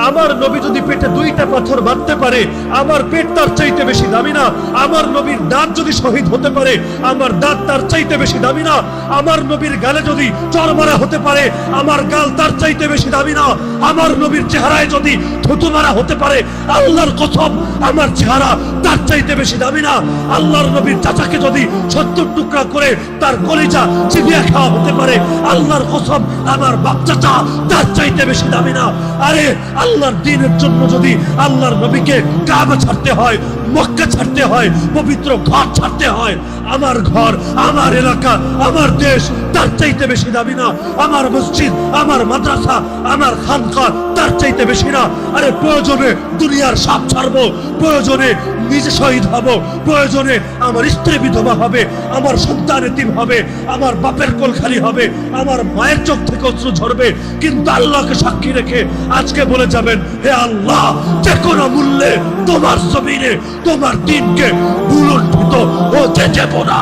আমার নবী যদি পেটে 2টা পাথর বাঁধতে পারে, আমার পেট তার চাইতে বেশি দামি না? আমার নবীর দাঁত যদি শহীদ হতে পারে, আমার দাঁত তার চাইতে বেশি দামি না? আমার নবীর গালে যদি চড় মারা হতে পারে, আমার গাল তার চাইতে বেশি দামি না? আমার নবীর চেহারায় যদি থুতু মারা হতে পারে, আল্লাহর কসম আমার চেহারা তার চাইতে বেশি দামি না? আল্লাহর নবীর চাচাকে যদি 70 টুকরা করে তার কলিজা চিবিয়ে খাওয়া হতে পারে, আল্লাহর কসম আমার বাপ চাচা তার চাইতে বেশি দামি না? আরে আল্লাহর দ্বীনের জন্য যদি আল্লাহর নবীকে কাবা ছাড়তে হয়, মক্কা ছাড়তে হয়, পবিত্র ঘর ছাড়তে হয়, আমার ঘর, আমার এলাকা, আমার দেশ তার চাইতে বেশি দামি না? আমার মসজিদ, আমার মাদ্রাসা, আমার খানকা তার চাইতে বেশি না? আরে প্রয়োজনে দুনিয়ার সাপ ছাড়বো, প্রয়োজনে নিজে শহীদ হব, প্রয়োজনে আমার স্ত্রী বিধবা হবে, আমার সন্তান এতিম হবে, আমার বাপের কোল খালি হবে, আমার মায়ের চোখ থেকে অশ্রু ঝরবে, কিন্তু আল্লাহকে সাক্ষী রেখে আজকে বলে যাবেন, হে আল্লাহ, যে কোনো মূল্যে তোমার জমিনে তোমার দিনকে ভুলুণ্ঠিত হতে দেব না।